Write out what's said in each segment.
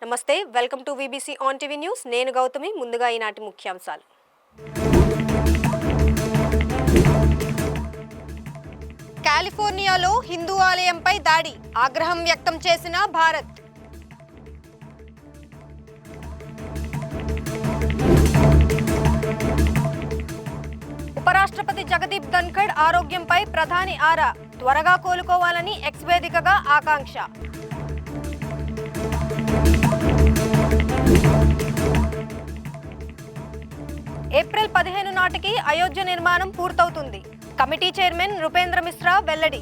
నమస్తే, welcome to VBC on TV news. నేను గౌతమి. ముందుగా ఈనాటి ముఖ్యాంశాలు. కాలిఫోర్నియాలో హిందూ ఆలయంపై దాడి, ఆగ్రహం వ్యక్తం చేసిన భారత్. ఉపరాష్ట్రపతి జగదీప్ ధన్ఖడ్ ఆరోగ్యంపై ప్రధాని ఆరా, త్వరగా కోలుకోవాలని ఎక్స్ వేదికగా ఆకాంక్ష. ఏప్రిల్ 15 నాటికి అయోధ్య నిర్మాణం పూర్తవుతుంది. కమిటీ చైర్మన్ నృపేంద్ర మిశ్రా వెల్లడి.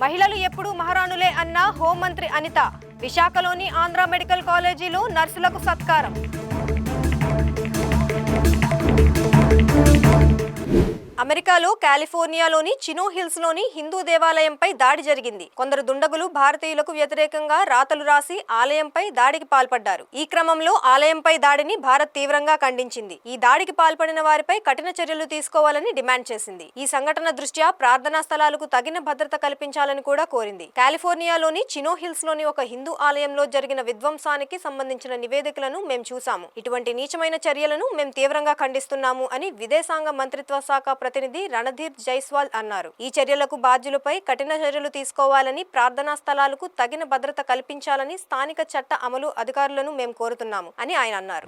మహిళలు ఎప్పుడూ మహారాణులే అన్న హోంమంత్రి అనిత. విశాఖలోని ఆంధ్ర మెడికల్ కాలేజీలో నర్సులకు సత్కారం. అమెరికాలో కాలిఫోర్నియాలోని చినో హిల్స్ లోని హిందూ దేవాలయంపై దాడి జరిగింది. కొందరు దుండగులు భారతీయులకు వ్యతిరేకంగా రాతలు రాసి ఆలయంపై దాడికి పాల్పడ్డారు. ఈ క్రమంలో ఆలయంపై దాడిని భారత్ తీవ్రంగా ఖండించింది. ఈ దాడికి పాల్పడిన వారిపై కఠిన చర్యలు తీసుకోవాలని డిమాండ్ చేసింది. ఈ సంఘటన దృష్ట్యా ప్రార్థనా స్థలాలకు తగిన భద్రత కల్పించాలని కూడా కోరింది. కాలిఫోర్నియాలోని చినో హిల్స్ లోని ఒక హిందూ ఆలయంలో జరిగిన విధ్వంసానికి సంబంధించిన నివేదికలను మేము చూసాము. ఇటువంటి నీచమైన చర్యలను మేము తీవ్రంగా ఖండిస్తున్నాము అని విదేశాంగ మంత్రిత్వ శాఖ ప్రతినిధి రణధీర్ జైస్వాల్ అన్నారు. ఈ చర్యలకు బాధ్యులపై కఠిన చర్యలు తీసుకోవాలని, ప్రార్థనా స్థలాలకు తగిన భద్రత కల్పించాలని స్థానిక చట్ట అమలు అధికారులను మేము కోరుతున్నాము అని ఆయన అన్నారు.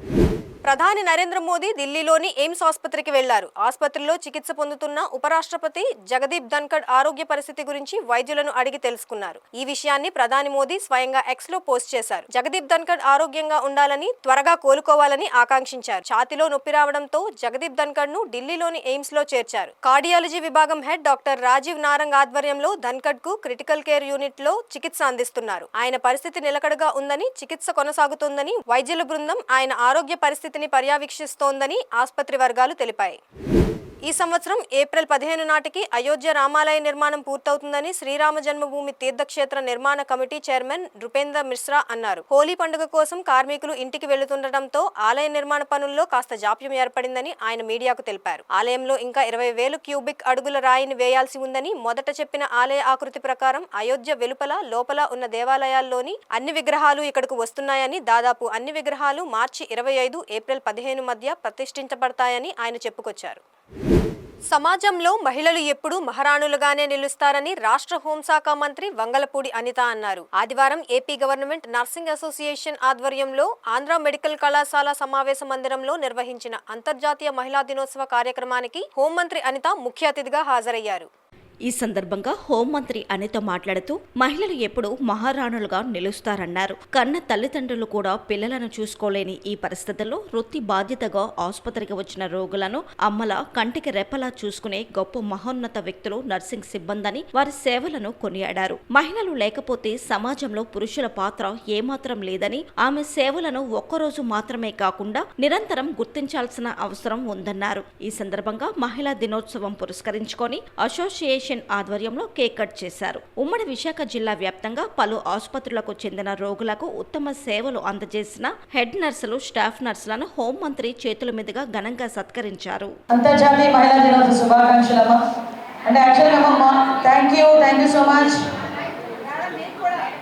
ప్రధాని నరేంద్ర మోదీ ఢిల్లీలోని ఎయిమ్స్ ఆసుపత్రికి వెళ్లారు. ఆసుపత్రిలో చికిత్స పొందుతున్న ఉపరాష్ట్రపతి జగదీప్ ధన్ఖడ్ ఆరోగ్య పరిస్థితి గురించి వైద్యులను అడిగి తెలుసుకున్నారు. ఈ విషయాన్ని ప్రధాని మోదీ స్వయంగా ఎక్స్ లో పోస్ట్ చేశారు. జగదీప్ ధన్ఖడ్ ఆరోగ్యంగా ఉండాలని, త్వరగా కోలుకోవాలని ఆకాంక్షించారు. ఛాతీలో నొప్పి రావడంతో జగదీప్ ధన్ఖడ్ ను ఢిల్లీలోని ఎయిమ్స్ లో చేర్చారు. కార్డియాలజీ విభాగం హెడ్ డాక్టర్ రాజీవ్ నారంగ్ ఆధ్వర్యంలో ధన్ఖడ్ కు క్రిటికల్ కేర్ యూనిట్ లో చికిత్స అందిస్తున్నారు. ఆయన పరిస్థితి నిలకడగా ఉందని, చికిత్స కొనసాగుతోందని, వైద్యుల బృందం ఆయన ఆరోగ్య పరిస్థితిని పర్యవేక్షిస్తోందని ఆసుపత్రి వర్గాలు తెలిపాయి. ఈ సంవత్సరం ఏప్రిల్ 15 నాటికి అయోధ్య రామాలయ నిర్మాణం పూర్తవుతుందని శ్రీరామ జన్మభూమి తీర్థక్షేత్ర నిర్మాణ కమిటీ చైర్మన్ నృపేంద్ర మిశ్రా అన్నారు. హోలీ పండుగ కోసం కార్మికులు ఇంటికి వెళుతుండటంతో ఆలయ నిర్మాణ పనుల్లో కాస్త జాప్యం ఏర్పడిందని ఆయన మీడియాకు తెలిపారు. ఆలయంలో ఇంకా 20,000 క్యూబిక్ అడుగుల రాయిని వేయాల్సి ఉందని, మొదట చెప్పిన ఆలయ ఆకృతి ప్రకారం అయోధ్య వెలుపల, లోపల ఉన్న దేవాలయాల్లోని అన్ని విగ్రహాలు ఇక్కడకు వస్తున్నాయని, దాదాపు అన్ని విగ్రహాలు మార్చి 25, ఏప్రిల్ 15 మధ్య ప్రతిష్ఠించబడతాయని ఆయన చెప్పుకొచ్చారు. సమాజంలో మహిళలు ఎప్పుడూ మహారాణులుగానే నిలుస్తారని రాష్ట్ర హోంశాఖ మంత్రి వంగలపూడి అనిత అన్నారు. ఆదివారం ఏపీ గవర్నమెంట్ నర్సింగ్ అసోసియేషన్ ఆధ్వర్యంలో ఆంధ్ర మెడికల్ కళాశాల సమావేశ మందిరంలో నిర్వహించిన అంతర్జాతీయ మహిళా దినోత్సవ కార్యక్రమానికి హోంమంత్రి అనిత ముఖ్య అతిథిగా హాజరయ్యారు. ఈ సందర్భంగా హోంమంత్రి అనిత మాట్లాడుతూ మహిళలు ఎప్పుడూ మహారాణులుగా నిలుస్తారన్నారు. కన్న తల్లిదండ్రులు కూడా పిల్లలను చూసుకోలేని ఈ పరిస్థితుల్లో వృత్తి బాధ్యతగా ఆసుపత్రికి వచ్చిన రోగులను అమ్మలా, కంటికి రెప్పలా చూసుకునే గొప్ప మహోన్నత వ్యక్తులు నర్సింగ్ సిబ్బందని, వారి సేవలను కొనియాడారు. మహిళలు లేకపోతే సమాజంలో పురుషుల పాత్ర ఏమాత్రం లేదని, ఆమె సేవలను ఒక్కరోజు మాత్రమే కాకుండా నిరంతరం గుర్తించాల్సిన అవసరం ఉందన్నారు. ఈ సందర్భంగా మహిళా దినోత్సవం పురస్కరించుకొని అసోసియేషన్ ఆధ్వర్యంలో కేక్ కట్ చేశారు. ఉమ్మడి విశాఖ జిల్లా వ్యాప్తంగా పలు ఆసుపత్రులకు చెందిన రోగులకు ఉత్తమ సేవలు అందజేసిన హెడ్ నర్సులు, స్టాఫ్ నర్సులను హోంమంత్రి చేతుల మీదుగా ఘనంగా సత్కరించారు. అంతర్జాతీయ మహిళా దినోత్సవ శుభాకాంక్షలు. అంటే యాక్చువల్గా thank you so much.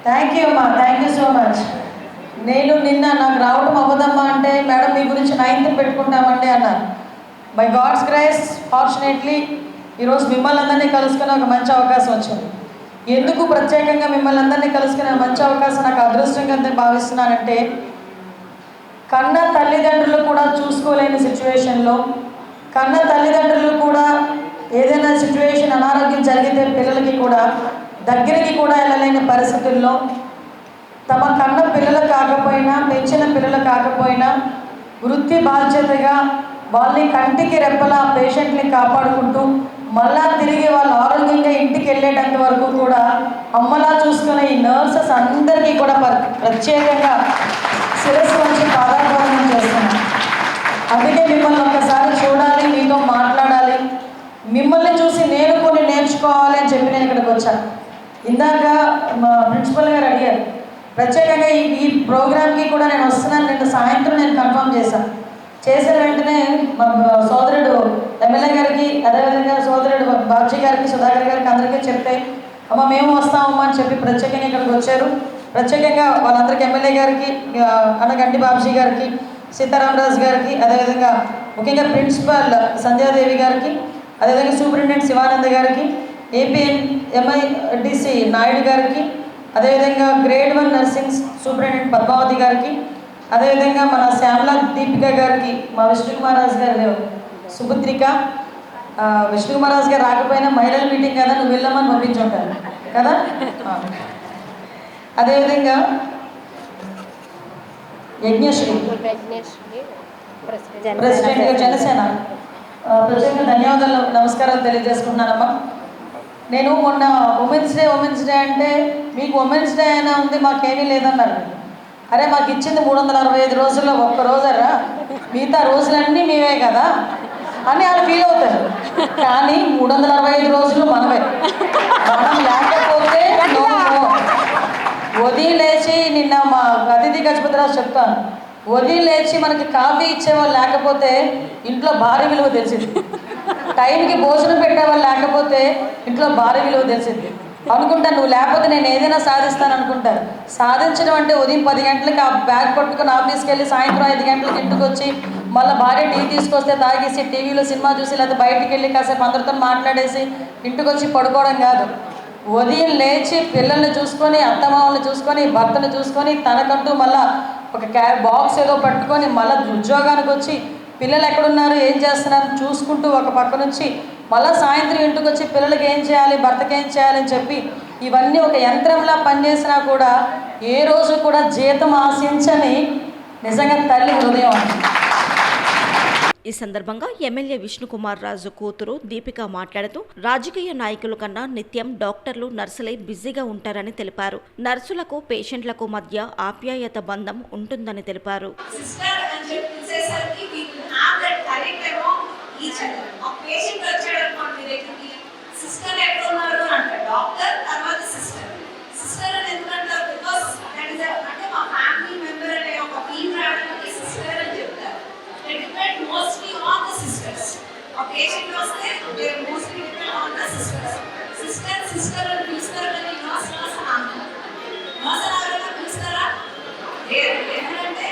Thank you so much. నేను నిన్న నాకు రావడం అవ్వదమ్మా అంటే, మేడం మీ గురించి 9th పెట్టుకుంటామండి అన్నారు. బై గాడ్స్ గ్రేస్ ఫార్చునేట్లీ ఈరోజు మిమ్మల్ని అందరినీ కలుసుకునే ఒక మంచి అవకాశం వచ్చింది. ఎందుకు ప్రత్యేకంగా మిమ్మల్ని అందరినీ కలుసుకునే మంచి అవకాశం నాకు అదృష్టంగా భావిస్తున్నానంటే, కన్న తల్లిదండ్రులు కూడా చూసుకోలేని సిచ్యువేషన్లో, కన్న తల్లిదండ్రులు కూడా ఏదైనా సిచ్యువేషన్ అనారోగ్యం జరిగితే పిల్లలకి కూడా దగ్గరికి కూడా వెళ్ళలేని పరిస్థితుల్లో, తమ కన్న పిల్లలు కాకపోయినా, పెంచిన పిల్లలు కాకపోయినా వృత్తి బాధ్యతగా వాళ్ళని కంటికి రెప్పలా పేషెంట్ని కాపాడుకుంటూ మళ్ళా తిరిగి వాళ్ళు ఆరోగ్యంగా ఇంటికి వెళ్ళేటంత వరకు కూడా అమ్మలా చూసుకునే ఈ నర్సెస్ అందరికీ కూడా ప్రత్యేకంగా శిరస్సు వంచి పాదాభివందనం చేస్తున్నాను. అందుకే మిమ్మల్ని ఒక్కసారి చూడాలి, మీతో మాట్లాడాలి, మిమ్మల్ని చూసి నేను కొన్ని నేర్చుకోవాలి అని చెప్పి నేను ఇక్కడికి వచ్చాను. ఇందాక మా ప్రిన్సిపల్ గారు అడిగారు, ప్రత్యేకంగా ఈ ప్రోగ్రామ్కి కూడా నేను వస్తున్నాను. నిన్న సాయంత్రం నేను కన్ఫర్మ్ చేశాను. చేసిన వెంటనే మా సోదరుడు ఎమ్మెల్యే గారికి, అదేవిధంగా సోదరుడు బాబ్జీ గారికి, సుధాకర్ గారికి అందరికీ చెప్తే అమ్మ మేము వస్తామమ్మా అని చెప్పి ప్రత్యేకంగా ఇక్కడికి వచ్చారు. ప్రత్యేకంగా వాళ్ళందరికీ ఎమ్మెల్యే గారికి, గంటి బాబ్జీ గారికి, సీతారామరాజు గారికి, అదేవిధంగా ముఖ్యంగా ప్రిన్సిపల్ సంధ్యాదేవి గారికి, అదేవిధంగా సూపరింటెండెంట్ శివానంద గారికి, ఏపీఎంఐడిసి నాయుడు గారికి, అదేవిధంగా గ్రేడ్ 1 నర్సింగ్ సూపరింటెండెంట్ పద్మావతి గారికి, అదేవిధంగా మన శ్యామల దీపిక గారికి, మా విష్ణుకుమారాజు గారు సుపుత్రిక, విష్ణుకుమారాజు గారు రాకపోయినా మహిళల మీటింగ్ కదా నువ్వు వెళ్ళమని పంపించుంటారు కదా. అదేవిధంగా యజ్ఞశ్రీ ప్రెసిడెంట్గా జనసేన ప్రత్యేకంగా ధన్యవాదాలు, నమస్కారాలు తెలియజేసుకుంటున్నానమ్మా. నేను మొన్న ఉమెన్స్ డే అంటే మీకు ఉమెన్స్ డే అయినా ఉంది, మాకేమీ లేదన్నారు. అరే మాకు ఇచ్చింది 365 రోజుల్లో ఒక్క రోజరా, మిగతా రోజులన్నీ మేమే కదా అని వాళ్ళు ఫీల్ అవుతారు. కానీ 365 రోజులు మనమే. మనం లేకపోతే ఉదయం లేచి, నిన్న మా అతిథి గజపతిరాజు చెప్తాను, ఉదయం లేచి మనకి కాఫీ ఇచ్చేవాళ్ళు లేకపోతే ఇంట్లో భారీ విలువ తెలిసింది, టైంకి భోజనం పెట్టేవాళ్ళు లేకపోతే ఇంట్లో భారీ విలువ తెలిసింది. అనుకుంటాను నువ్వు లేకపోతే నేను ఏదైనా సాధిస్తాను అనుకుంటారు. సాధించడం అంటే ఉదయం 10 గంటలకు ఆ బ్యాగ్ పట్టుకుని ఆఫీస్కి వెళ్ళి సాయంత్రం 5 గంటలకు ఇంటికి వచ్చి మళ్ళీ భార్య టీ తీసుకొస్తే తాగేసి టీవీలో సినిమా చూసి, లేకపోతే బయటికి వెళ్ళి కాసేపు అందరితో మాట్లాడేసి ఇంటికి వచ్చి పడుకోవడం కాదు. ఉదయం లేచి పిల్లల్ని చూసుకొని, అత్తమామల్ని చూసుకొని, భర్తను చూసుకొని, తనకంటూ మళ్ళీ ఒక బాక్స్ ఏదో పట్టుకొని మళ్ళీ ఉద్యోగానికి వచ్చి పిల్లలు ఎక్కడున్నారు, ఏం చేస్తున్నారు చూసుకుంటూ ఒక పక్క నుంచి మళ్ళీ సాయంత్రం ఇంటికి వచ్చి పిల్లలకి ఏం చేయాలి, భర్తకి ఏం చేయాలని చెప్పి ఇవన్నీ ఒక యంత్రంలా పనిచేసినా కూడా ఏ రోజు కూడా జీతం ఆశించని నిజంగా తల్లి హృదయం. ఈ సందర్భంగా ఎమ్మెల్యే విష్ణుకుమార్ రాజు కూతురు దీపిక మాట్లాడుతూ రాజకీయ నాయకుల కన్నా నిత్యం డాక్టర్లు, నర్సులే బిజీగా ఉంటారని తెలిపారు. నర్సులకు, పేషెంట్లకు మధ్య ఆప్యాయత బంధం ఉంటుందని తెలిపారు. patient వస్తే they mostly depend on the sisters. Sister అని పిలుస్తారు కానీ నర్స్ అంటారు. నర్స్ అనగా పిలుస్తారా? లేదు. ఎందుకంటే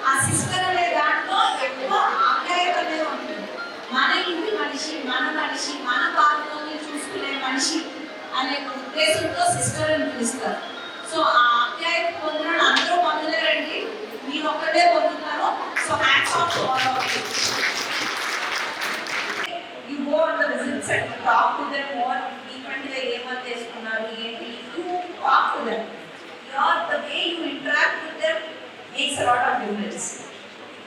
ఆ సిస్టర్ అనే దాంట్లో ఎక్కువ ఆప్యాయత అనేది ఉంటుంది. మన ఇంటి మనిషి, మన బాధని చూసుకునే మనిషి అనే ఉద్దేశంతో సిస్టర్ అని పిలుస్తారు. సో ఆ ఆప్యాయత పొందడం అందరూ పొందలేరండి, మీరు ఒక్కటే పొందుతారు. So hats off to all of you. You go on the visits and talk to them more frequently. ఏమని చేసుకున్నారు ఏంటి, you talk to them. The way you interact with them makes a lot of difference.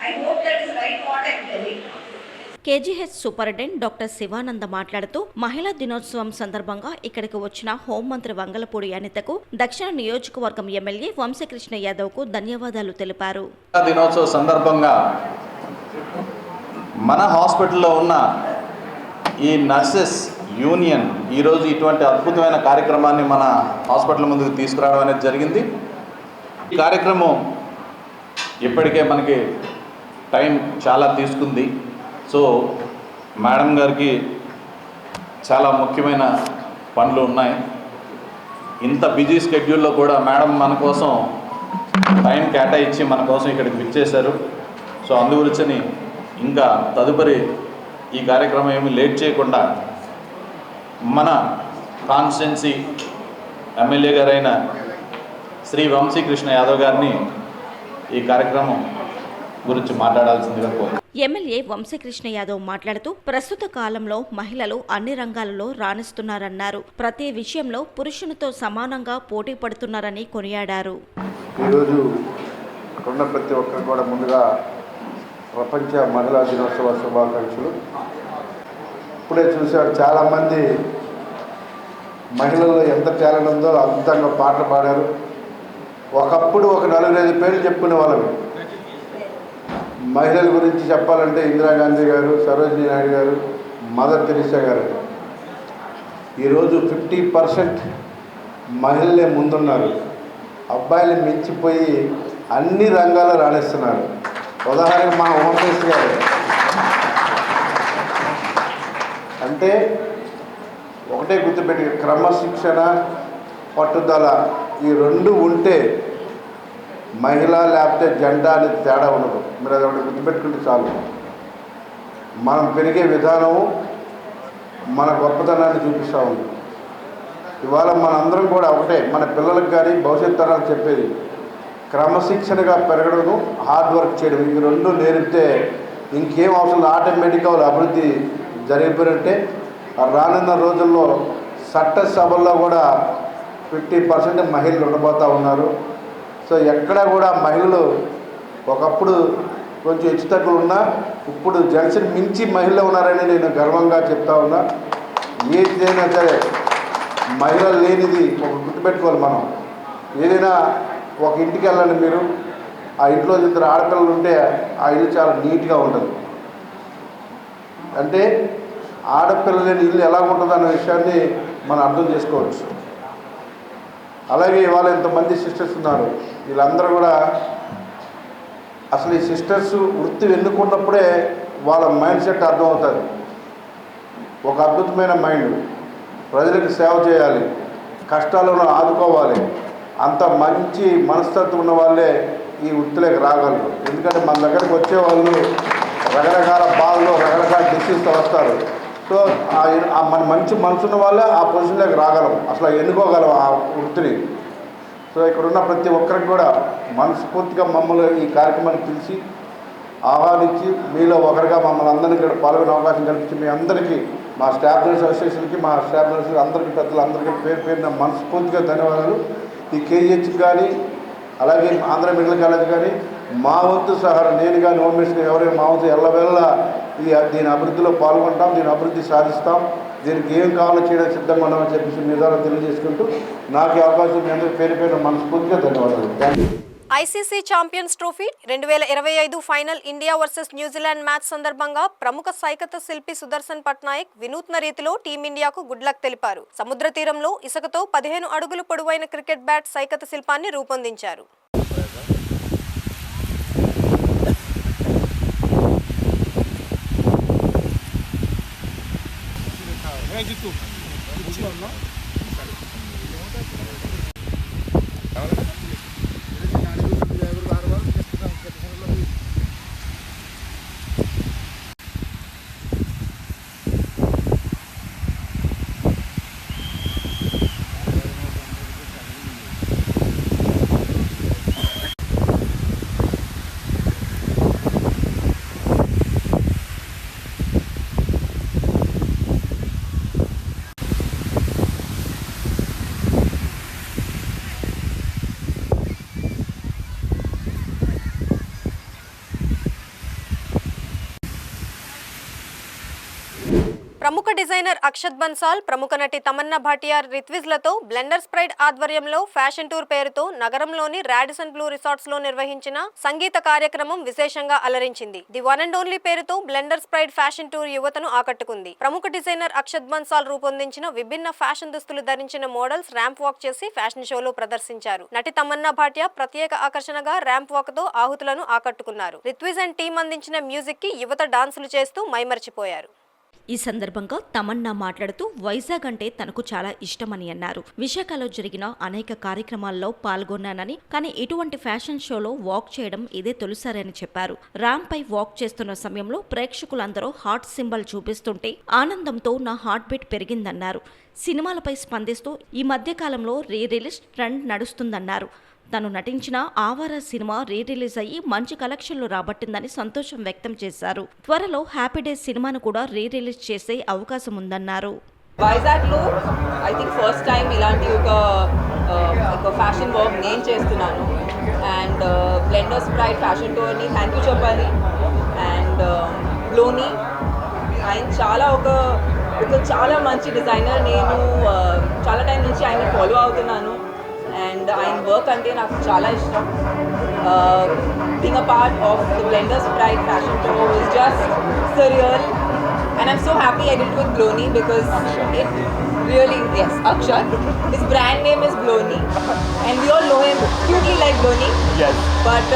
I hope that is right what I am telling. KGH superintendent doctor Shivananda మాట్లాడుతూ మహిళా దినోత్సవం సందర్భంగా ఇక్కడికి వచ్చిన హోంమంత్రి వంగలపూడి అనితకు దక్షిణ నియోజకవర్గం ఎమ్మెల్యే వంశీకృష్ణ యాదవ్కు ధన్యవాదాలు తెలిపారు. దినోత్సవ సందర్భంగా మన హాస్పిటల్లో ఉన్న ఈ నర్సెస్ యూనియన్ ఈరోజు ఇటువంటి అద్భుతమైన కార్యక్రమాన్ని మన హాస్పిటల్ ముందుకు తీసుకురావడం అనేది జరిగింది. ఈ కార్యక్రమం ఇప్పటికే మనకి టైం చాలా తీసుకుంది. సో మేడం గారికి చాలా ముఖ్యమైన పనులు ఉన్నాయి. ఇంత బిజీ స్కెడ్యూల్లో కూడా మేడం మన కోసం టైం కేటాయించి మన కోసం ఇక్కడికి పిలిచేశారు. సో అందుగురించని ఇంకా తదుపరి ఈ కార్యక్రమం ఏమీ లేట్ చేయకుండా మన కాన్స్టిట్యున్సీ ఎమ్మెల్యే గారైన శ్రీ వంశీకృష్ణ యాదవ్ గారిని ఈ కార్యక్రమం గురించి మాట్లాడాల్సిందిగా కోరారు. ఎమ్మెల్యే వంశీకృష్ణ యాదవ్ మాట్లాడుతూ ప్రస్తుత కాలంలో మహిళలు అన్ని రంగాలలో రాణిస్తున్నారన్నారు. ప్రతి విషయంలో పురుషునితో సమానంగా పోటీ పడుతున్నారని కొనియాడారు. ఈరోజు ఉన్న ప్రతి ఒక్కరు కూడా ముందుగా ప్రపంచ మహిళా దినోత్సవ శుభాకాంక్షలు. ఇప్పుడే చూశారు, చాలామంది మహిళల్లో ఎంత టాలెంట్ ఉందో అద్భుతంగా పాటలు పాడారు. ఒకప్పుడు ఒక 4-5 పేర్లు చెప్పుకునే వాళ్ళం. మహిళల గురించి చెప్పాలంటే ఇందిరాగాంధీ గారు, సరోజినీ నాయుడు గారు, మదర్ తెరీసా గారు. ఈరోజు 50% మహిళలే ముందున్నారు. అబ్బాయిలు మించిపోయి అన్ని రంగాల్లో రాణిస్తున్నారు. ఉదాహరణకి మా హోమ్ మినిస్టర్ గారు అంటే ఒకటే గుర్తుపెట్టి క్రమశిక్షణ పట్టుదల ఈ రెండు ఉంటే మహిళ లేకపోతే జెండా అనేది తేడా ఉండదు. మీరు అది ఒకటి గుర్తుపెట్టుకుంటే చాలు. మనం పెరిగే విధానము మన గొప్పతనాన్ని చూపిస్తూ ఉంది. ఇవాళ మనందరం కూడా ఒకటే, మన పిల్లలకు కానీ భవిష్యత్ తరాలు చెప్పేది క్రమశిక్షణగా పెరగడం, హార్డ్ వర్క్ చేయడం. ఈ రెండు నేర్పితే ఇంకేం అవసరం, ఆటోమేటిక్గా వాళ్ళు అభివృద్ధి జరిగిపోయినట్టే. రానున్న రోజుల్లో చట్టసభల్లో కూడా 50% మహిళలు ఉండబోతూ ఉన్నారు. సో ఎక్కడ కూడా మహిళలు ఒకప్పుడు కొంచెం హెచ్చుతగ్గులు ఉన్నా ఇప్పుడు జెంట్స్ని మించి మహిళలు ఉన్నారని నేను గర్వంగా చెప్తా ఉన్నా. ఏదైనా సరే మహిళలు లేనిది ఒక గుర్తుపెట్టుకోవాలి. మనం ఏదైనా ఒక ఇంటికి వెళ్ళండి, మీరు ఆ ఇంట్లో ఇద్దరు ఆడపిల్లలు ఉంటే ఆ ఇల్లు చాలా నీట్గా ఉంటుంది. అంటే ఆడపిల్ల లేని ఇల్లు ఎలా ఉంటుంది అన్న విషయాన్ని మనం అర్థం చేసుకోవచ్చు. అలాగే ఇవాళ ఎంతమంది సిస్టర్స్ ఉన్నారు, వీళ్ళందరూ కూడా అసలు ఈ సిస్టర్స్ వృత్తి ఎన్నుకున్నప్పుడే వాళ్ళ మైండ్ సెట్ అర్థమవుతుంది. ఒక అద్భుతమైన మైండ్, ప్రజలకు సేవ చేయాలి, కష్టాలను ఆదుకోవాలి, అంత మంచి మనస్తత్వం ఉన్న వాళ్ళే ఈ వృత్తిలోకి రాగలరు. ఎందుకంటే మన దగ్గరకు వచ్చేవాళ్ళు రకరకాల బాధలు రకరకాల డిసీజ్తో వస్తారు. సో మన మంచి మనసున్న వాళ్ళే ఆ పొజిషన్లోకి రాగలం, అసలు ఎన్నుకోగలం ఆ వృత్తిని. సో ఇక్కడ ఉన్న ప్రతి ఒక్కరికి కూడా మనస్ఫూర్తిగా మమ్మల్ని ఈ కార్యక్రమాన్ని పిలిచి ఆహ్వానించి మీలో ఒకరిగా మమ్మల్ని అందరినీ ఇక్కడ పాల్గొనే అవకాశం కల్పించి మీ అందరికీ, మా స్టాఫ్ నర్స్ అసోసియేషన్కి, మా స్టాఫ్ నర్స్ అందరికీ, పెద్దలందరికీ పేరున మనస్ఫూర్తిగా ధన్యవాదాలు. ఈ కేజీహెచ్ కానీ అలాగే ఆంధ్ర మెడికల్ కాలేజ్ కానీ మా వంతు సహారా, నేను కానీ హోమ్ మినిస్టర్ ఎవరైనా మా వంతు ఎల్లవేళ దీని అభివృద్ధిలో పాల్గొంటాం, దీని అభివృద్ధి సాధిస్తాం, దీనికి ఏం కావాలో చేయడానికి సిద్ధంగా ఉన్నామని చెప్పేసి మీ ద్వారా తెలియజేసుకుంటూ నాకు ఈ అవకాశం మీ అందరికీ పేరు మనస్ఫూర్తిగా ధన్యవాదాలు. Thank you. ICC champions trophy 2025 final India versus New Zealand match సందర్భంగా ప్రముఖ సైకత శిల్పి సుదర్శన్ పట్నాయక్ వినూత్న రీతిలో టీమిండియాకు గుడ్ లక్ తెలిపారు. సముద్ర తీరంలో ఇసుకతో 15 అడుగులు పొడవైన క్రికెట్ బ్యాట్ సైకత శిల్పాన్ని రూపొందించారు. ప్రముఖ డిజైనర్ అక్షత్ బన్సాల్, ప్రముఖ నటి తమన్నా భాటియా, రిత్విజ్లతో బ్లెండర్స్ ప్రైడ్ ఆధ్వర్యంలో ఫ్యాషన్ టూర్ పేరుతో నగరంలోని రాడిసన్ బ్లూ రిసార్ట్స్ లో నిర్వహించిన సంగీత కార్యక్రమం విశేషంగా అలరించింది. ది వన్ అండ్ ఓన్లీ పేరుతో బ్లెండర్స్ ప్రైడ్ ఫ్యాషన్ టూర్ యువతను ఆకట్టుకుంది. ప్రముఖ డిజైనర్ అక్షత్ బన్సాల్ రూపొందించిన విభిన్న ఫ్యాషన్ దుస్తులు ధరించిన మోడల్స్ ర్యాంప్ వాక్ చేసి ఫ్యాషన్ షోలో ప్రదర్శించారు. నటి తమన్నా భాటియా ప్రత్యేక ఆకర్షణగా ర్యాంప్ వాక్ తో ఆహుతులను ఆకట్టుకున్నారు. రిత్విజ్ అండ్ టీం అందించిన మ్యూజిక్ కి యువత డాన్సులు చేస్తూ మైమర్చిపోయారు. ఈ సందర్భంగా తమన్నా మాట్లాడుతూ వైజాగ్ అంటే తనకు చాలా ఇష్టమని అన్నారు. విశాఖలో జరిగిన అనేక కార్యక్రమాల్లో పాల్గొన్నానని, కానీ ఇటువంటి ఫ్యాషన్ షోలో వాక్ చేయడం ఇదే తొలిసారని చెప్పారు. ర్యాంప్ పై వాక్ చేస్తున్న సమయంలో ప్రేక్షకులందరూ హార్ట్ సింబల్ చూపిస్తుంటే ఆనందంతో నా హార్ట్ బీట్ పెరిగిందన్నారు. సినిమాలపై స్పందిస్తూ ఈ మధ్య కాలంలో రీ రిలీజ్ ట్రెండ్ నడుస్తుందన్నారు. తను నటించిన ఆవారా సినిమా రీ-రిలీజ్ అయ్యి మంచి కలెక్షన్లు రాబట్టిందని సంతోషం వ్యక్తం చేశారు. త్వరలో హ్యాపీ డేస్ సినిమాను కూడా రీ-రిలీజ్ చేసే అవకాశం ఉందన్నారు. వైజాగ్లో ఐ థింక్ ఫస్ట్ టైం ఇలాంటి ఒక ఫ్యాషన్ వర్క్ నేను చేస్తున్నాను. అండ్ బ్లెండర్స్ ప్రైడ్ ఫ్యాషన్ టూర్ని థ్యాంక్ యూ చెప్పాలి. అండ్ బ్లోని ఆయన చాలా మంచి డిజైనర్. నేను చాలా టైం నుంచి ఆయన ఫాలో అవుతున్నాను. అండ్ ఆయన వర్క్ అంటే నాకు చాలా ఇష్టం. Being a part of the blenders Pride fashion show is just surreal. And I'm so happy I did it with Bloni because it really, yes, Akshat. His brand name is Bloni, and we all know him cutely like Bloni. Yes. But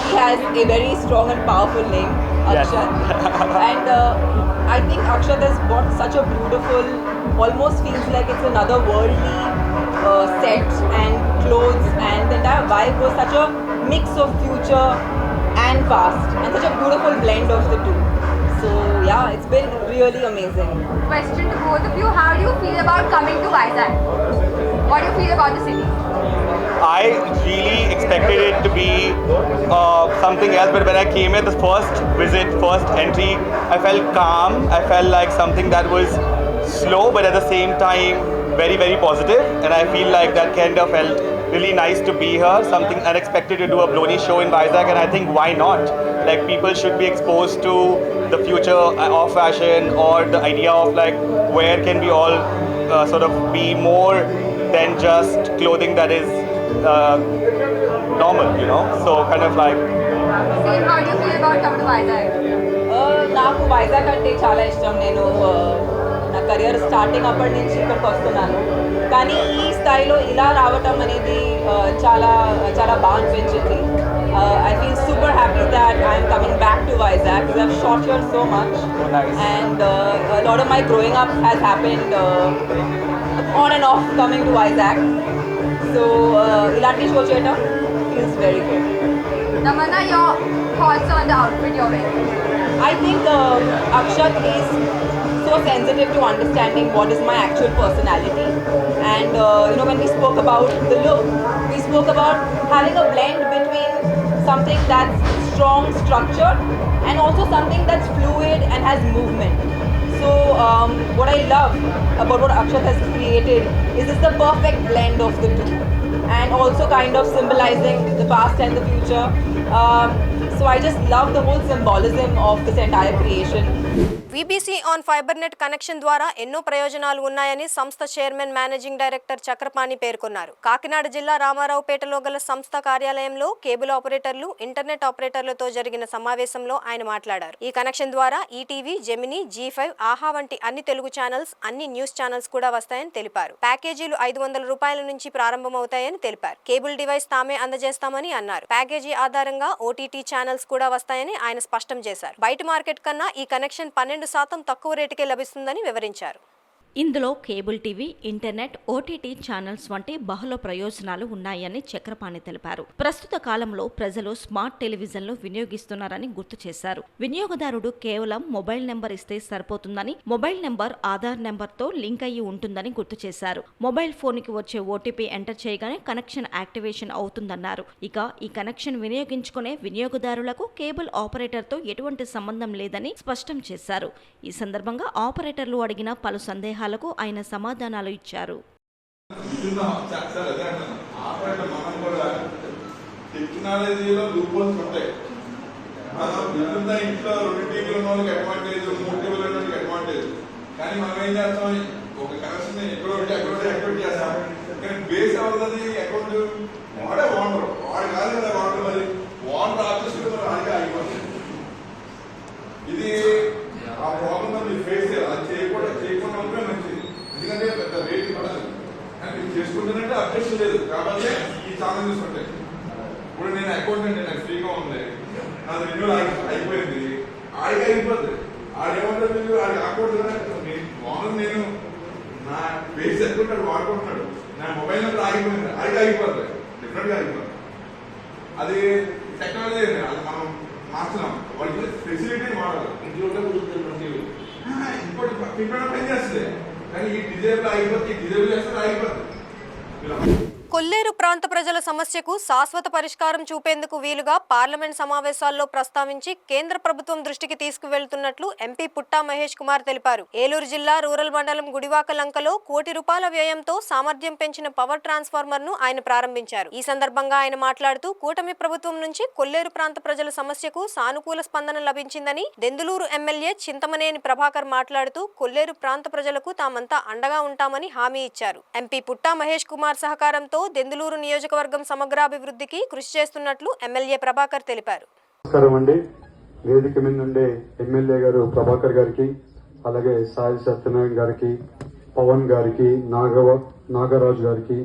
he has a very strong and powerful name, Yes. Akshat. And I think Akshat has bought such a beautiful, almost feels like it's another worldly set and clothes, and the entire vibe was such a mix of future and past, and such a beautiful blend of the two. So yeah, it's been really amazing. Question to both of you: how do you feel about coming to Vizag? What do you feel about the city? I really expected it to be something else, but when I came here, the first visit, first entry, I felt calm. I felt like something that was slow, but at the same time very, very positive. And I feel like that kind of felt really nice to be here. Something unexpected to do a Bloni show in Vizag, and I think why not? Like, people should be exposed to the future of fashion, or the idea of like where can we all sort of be more than just clothing that is normal, you know. So kind of like. Same, how do you feel about coming to Vizag? నాకు వైజాగ్ అంటే చాలా ఇష్టం. నేను నా career starting అప్పటి నుంచి ఇక్కడికి వస్తున్నాను, కానీ ఈ స్థాయిలో ఇలా రావటం అనేది చాలా చాలా బాగా అనిపించింది. I feel super happy that I'm coming back to Vizag because I've shot here so much. Oh, nice. And a lot of my growing up has happened on and off coming to Vizag. So ilanti show cheyadam feels very good. Tamanna, your thoughts on the outfit you're wearing? I think Akshat is so sensitive to understanding what is my actual personality, and you know, when we spoke about the look, we spoke about having a blend between something that's strong, structured, and also something that's fluid and has movement. So what I love about what Akshat has created is it's the perfect blend of the two, and also kind of symbolizing the past and the future. So I just love the whole symbolism of this entire creation. VBC on fibre net connection ద్వారా ఎన్నో ప్రయోజనాలు ఉన్నాయని సంస్థ chairman managing director Chakrapani పేర్కొన్నారు. కాకినాడ జిల్లా రామారావుపేటలో గల సంస్థ కార్యాలయంలో కేబుల్ ఆపరేటర్లు, ఇంటర్నెట్ ఆపరేటర్లతో జరిగిన సమావేశంలో ఆయన మాట్లాడారు. ఈ కనెక్షన్ ద్వారా ఈటీవీ, జెమినీ, G5, ఆహా వంటి అన్ని తెలుగు ఛానల్స్, అన్ని న్యూస్ ఛానల్స్ కూడా వస్తాయని తెలిపారు. ప్యాకేజీలు 500 రూపాయల నుంచి ప్రారంభమవుతాయని తెలిపారు. కేబుల్ డివైస్ తామే అందజేస్తామని అన్నారు. ప్యాకేజీ ఆధారంగా ఓటీటీ ఛానల్స్ కూడా వస్తాయని ఆయన స్పష్టం చేశారు. బయట మార్కెట్ కన్నా ఈ కనెక్షన్ 12% తక్కువ రేటుకే లభిస్తుందని వివరించారు. ఇందులో cable TV, internet, OTT channels వంటి బహుళ ప్రయోజనాలు ఉన్నాయని చక్రపాణి తెలిపారు. ప్రస్తుత కాలంలో ప్రజలు స్మార్ట్ టెలివిజన్లు వినియోగిస్తున్నారని గుర్తు చేశారు. వినియోగదారుడు కేవలం మొబైల్ నెంబర్ ఇస్తే సరిపోతుందని, మొబైల్ నెంబర్ ఆధార్ నెంబర్తో లింక్ అయ్యి ఉంటుందని గుర్తు చేశారు. మొబైల్ ఫోన్కి వచ్చే ఓటీపీ ఎంటర్ చేయగానే కనెక్షన్ యాక్టివేషన్ అవుతుందన్నారు. ఇక ఈ కనెక్షన్ వినియోగించుకునే వినియోగదారులకు కేబుల్ ఆపరేటర్తో ఎటువంటి సంబంధం లేదని స్పష్టం చేశారు. ఈ సందర్భంగా ఆపరేటర్లు అడిగిన పలు సందేహాలకు ఆయన సమాధానాలు ఇచ్చారు. టెక్నాలజీలో లూప్హోల్స్ ఉంటాయి. మనం విభిన్న ఇంట్లో 2 టీవీలు ఉన్న వాళ్ళకి అడ్వాంటేజ్, 3 టీవీలు ఉన్న వాళ్ళకి అడ్వాంటేజ్. కానీ మనం ఏం చేస్తాం, ఒక కనెక్షన్ ఎక్కడో యాక్టివేట్ చేస్తాం. కానీ బేస్ అవుతుంది అకౌంట్ వాడే ఓనర్, వాడు కాదు కదా ఓనర్. మరి ఓనర్ ఆఫీసులో వాడికి అయిపోతుంది. ఇది ఆ ప్రాబ్లం మీరు ఫేస్ చేయాలి. అది చేయకుండా ఉంటే మంచిది. ఎందుకంటే పెద్ద రేట్ పడదు. కానీ మీరు చేసుకుంటున్నట్టే అబ్జెక్షన్ లేదు. కాబట్టి ఈ ఛానల్ చూసుకుంటే ఇప్పుడు నేను అకౌంట్ అంటే నాకు ఫ్రీగా ఉంది, నాది రెన్యూల్ అయిపోయింది, ఆడికి అయిపోతుంది. ఆడేమంటారు, మీరు ఆడి అకౌంట్ ఓనర్ నేను నా బేస్ అకౌంట్ అది వాడుకుంటున్నాడు, నా మొబైల్ నెంబర్ ఆగిపోయింది, ఆడికి అయిపోతుంది, డిఫరెంట్గా అయిపోతుంది. అది టెక్నాలజీ అండి, అది మనం మార్చున్నాం. వాళ్ళకి ఫెసిలిటీ వాడాలి. ఇంట్లో ఇంకోటి పిల్లలు పని చేస్తుంది, కానీ ఈ డిజేబుల్ ఆగిపోతే, ఈ డిజేబుల్ చేస్తే ఆగిపోతుంది. కొల్లేరు ప్రాంత ప్రజల సమస్యకు శాశ్వత పరిష్కారం చూపేందుకు వీలుగా పార్లమెంట్ సమావేశాల్లో ప్రస్తావించి కేంద్ర ప్రభుత్వం దృష్టికి తీసుకువెళ్తున్నట్లు ఎంపీ పుట్టా మహేష్ కుమార్ తెలిపారు. ఏలూరు జిల్లా రూరల్ మండలం గుడివాక లంకలో ₹1 కోటి వ్యయంతో సామర్థ్యం పెంచిన పవర్ ట్రాన్స్ఫార్మర్ ను ఆయన ప్రారంభించారు. ఈ సందర్భంగా ఆయన మాట్లాడుతూ కూటమి ప్రభుత్వం నుంచి కొల్లేరు ప్రాంత ప్రజల సమస్యకు సానుకూల స్పందన లభించిందని, దెందులూరు ఎమ్మెల్యే చింతమనేని ప్రభాకర్ మాట్లాడుతూ కొల్లేరు ప్రాంత ప్రజలకు తామంతా అండగా ఉంటామని హామీ ఇచ్చారు. ఎంపీ పుట్టా మహేష్ కుమార్ సహకారంతో దెందులూరు నియోజకవర్గం సమగ్రాభివృద్ధికి కృషి చేస్తున్నట్లు ఎమ్మెల్యే ప్రభాకర్ తెలిపారు. నమస్కారం అండి. వేదిక మీద ఉండే ఎమ్మెల్యే గారు ప్రభాకర్ గారికి, అలాగే సాయి సత్యనారాయణ గారికి, పవన్ గారికి, నాగరాజు గారికి,